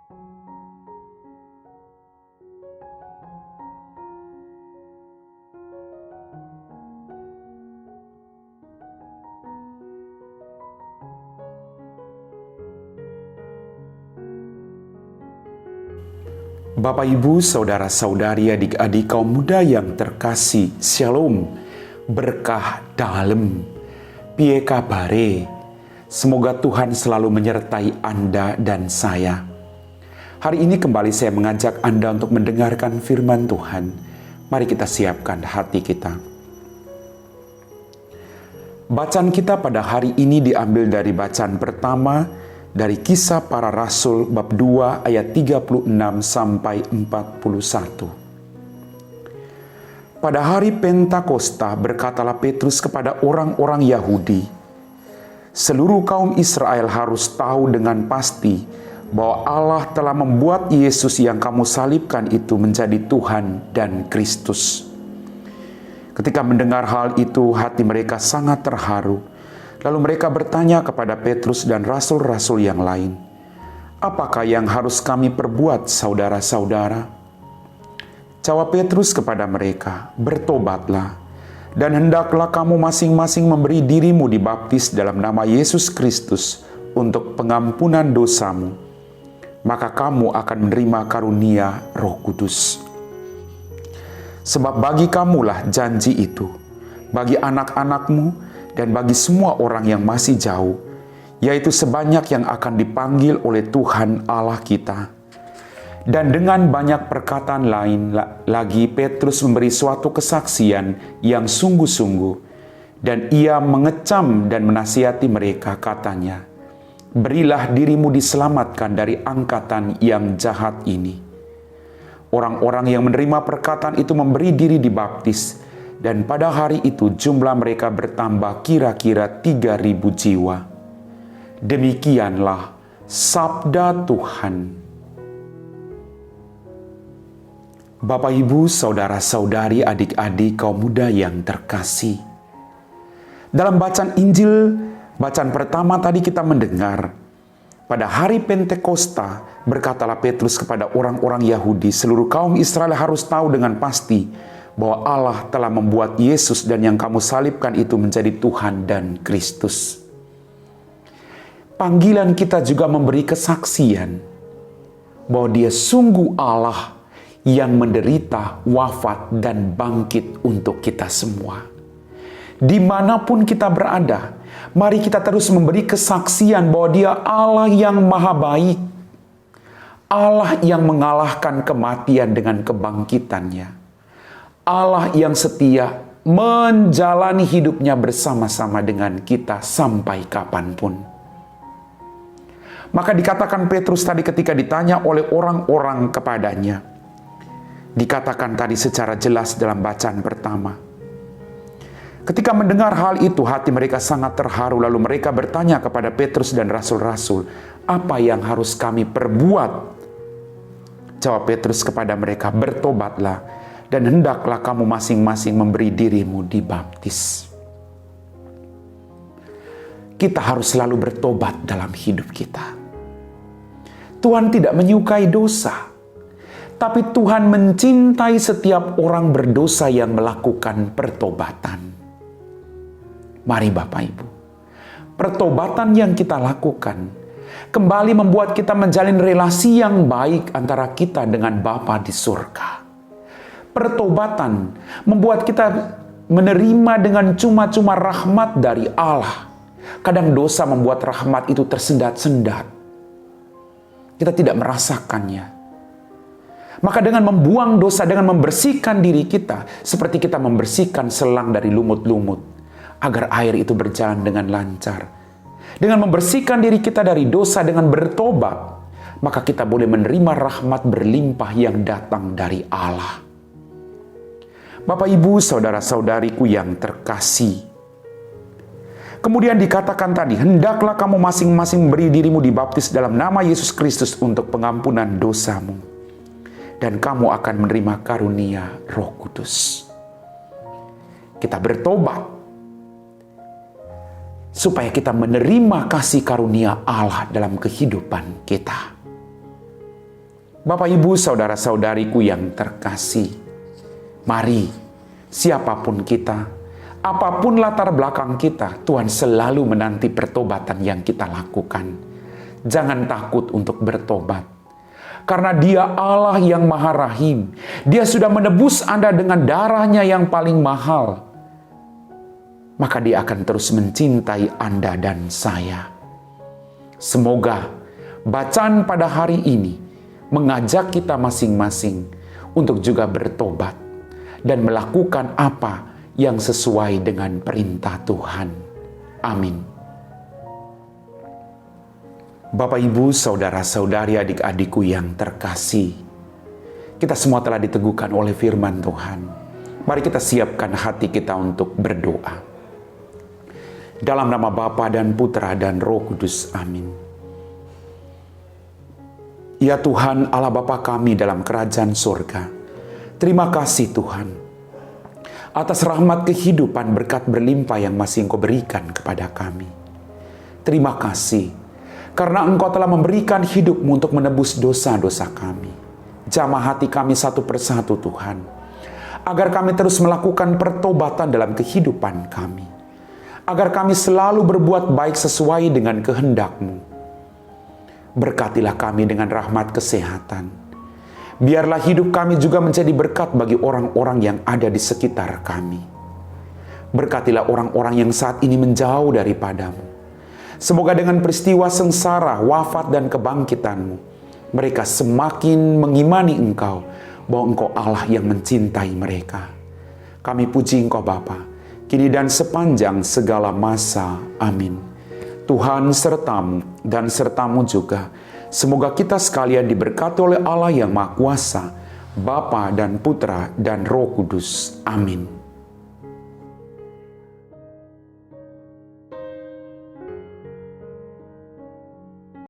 Bapak, Ibu, Saudara-saudari, adik-adik kaum muda yang terkasih, Shalom, berkah dalam, piye kabare. Semoga Tuhan selalu menyertai Anda dan saya. Hari ini kembali saya mengajak Anda untuk mendengarkan firman Tuhan. Mari kita siapkan hati kita. Bacaan kita pada hari ini diambil dari bacaan pertama dari Kisah Para Rasul bab 2 ayat 36 sampai 41. Pada hari Pentakosta berkatalah Petrus kepada orang-orang Yahudi, "Seluruh kaum Israel harus tahu dengan pasti bahwa Allah telah membuat Yesus yang kamu salibkan itu menjadi Tuhan dan Kristus." Ketika mendengar hal itu, hati mereka sangat terharu. Lalu mereka bertanya kepada Petrus dan rasul-rasul yang lain, "Apakah yang harus kami perbuat, saudara-saudara?" Jawab Petrus kepada mereka, "Bertobatlah, dan hendaklah kamu masing-masing memberi dirimu dibaptis dalam nama Yesus Kristus untuk pengampunan dosamu. Maka kamu akan menerima karunia Roh Kudus. Sebab bagi kamulah janji itu, bagi anak-anakmu, dan bagi semua orang yang masih jauh, yaitu sebanyak yang akan dipanggil oleh Tuhan Allah kita." Dan dengan banyak perkataan lain lagi, Petrus memberi suatu kesaksian yang sungguh-sungguh, dan ia mengecam dan menasihati mereka, katanya, "Berilah dirimu diselamatkan dari angkatan yang jahat ini." Orang-orang yang menerima perkataan itu memberi diri dibaptis, dan pada hari itu jumlah mereka bertambah kira-kira 3.000 jiwa. Demikianlah sabda Tuhan. Bapak, Ibu, Saudara-saudari, adik-adik kaum muda yang terkasih. Dalam bacaan Injil, bacaan pertama tadi kita mendengar, pada hari Pentakosta berkatalah Petrus kepada orang-orang Yahudi, "Seluruh kaum Israel harus tahu dengan pasti bahwa Allah telah membuat Yesus dan yang kamu salibkan itu menjadi Tuhan dan Kristus." Panggilan kita juga memberi kesaksian bahwa Dia sungguh Allah yang menderita, wafat, dan bangkit untuk kita semua. Dimanapun kita berada, mari kita terus memberi kesaksian bahwa Dia Allah yang maha baik, Allah yang mengalahkan kematian dengan kebangkitannya, Allah yang setia menjalani hidupnya bersama-sama dengan kita sampai kapanpun. Maka dikatakan Petrus tadi ketika ditanya oleh orang-orang kepadanya, dikatakan tadi secara jelas dalam bacaan pertama. Ketika mendengar hal itu, hati mereka sangat terharu, lalu mereka bertanya kepada Petrus dan rasul-rasul, "Apa yang harus kami perbuat?" Jawab Petrus kepada mereka, "Bertobatlah, dan hendaklah kamu masing-masing memberi dirimu dibaptis." Kita harus selalu bertobat dalam hidup kita. Tuhan tidak menyukai dosa, tapi Tuhan mencintai setiap orang berdosa yang melakukan pertobatan. Mari Bapak Ibu, pertobatan yang kita lakukan kembali membuat kita menjalin relasi yang baik antara kita dengan Bapa di surga. Pertobatan membuat kita menerima dengan cuma-cuma rahmat dari Allah. Kadang dosa membuat rahmat itu tersendat-sendat. Kita tidak merasakannya. Maka dengan membuang dosa, dengan membersihkan diri kita, seperti kita membersihkan selang dari lumut-lumut, agar air itu berjalan dengan lancar. Dengan membersihkan diri kita dari dosa dengan bertobat, maka kita boleh menerima rahmat berlimpah yang datang dari Allah. Bapak, Ibu, Saudara-saudariku yang terkasih, kemudian dikatakan tadi, "Hendaklah kamu masing-masing beri dirimu dibaptis dalam nama Yesus Kristus untuk pengampunan dosamu, dan kamu akan menerima karunia Roh Kudus." Kita bertobat supaya kita menerima kasih karunia Allah dalam kehidupan kita. Bapak, Ibu, saudara-saudariku yang terkasih, mari siapapun kita, apapun latar belakang kita, Tuhan selalu menanti pertobatan yang kita lakukan. Jangan takut untuk bertobat, karena Dia Allah yang Maha Rahim. Dia sudah menebus Anda dengan darah-Nya yang paling mahal. Maka Dia akan terus mencintai Anda dan saya. Semoga bacaan pada hari ini mengajak kita masing-masing untuk juga bertobat dan melakukan apa yang sesuai dengan perintah Tuhan. Amin. Bapak, Ibu, saudara-saudari, adik-adikku yang terkasih, kita semua telah diteguhkan oleh firman Tuhan. Mari kita siapkan hati kita untuk berdoa. Dalam nama Bapa dan Putra dan Roh Kudus. Amin. Ya Tuhan, Allah Bapa kami dalam kerajaan surga, terima kasih Tuhan atas rahmat kehidupan berkat berlimpah yang masih Engkau berikan kepada kami. Terima kasih karena Engkau telah memberikan hidup-Mu untuk menebus dosa-dosa kami. Jamah hati kami satu persatu Tuhan, agar kami terus melakukan pertobatan dalam kehidupan kami, agar kami selalu berbuat baik sesuai dengan kehendak-Mu. Berkatilah kami dengan rahmat kesehatan. Biarlah hidup kami juga menjadi berkat bagi orang-orang yang ada di sekitar kami. Berkatilah orang-orang yang saat ini menjauh daripada-Mu. Semoga dengan peristiwa sengsara, wafat dan kebangkitan-Mu, mereka semakin mengimani Engkau, bahwa Engkau Allah yang mencintai mereka. Kami puji Engkau Bapa, kini dan sepanjang segala masa. Amin. Tuhan sertamu dan sertamu juga. Semoga kita sekalian diberkati oleh Allah yang Maha Kuasa, Bapa dan Putra dan Roh Kudus. Amin.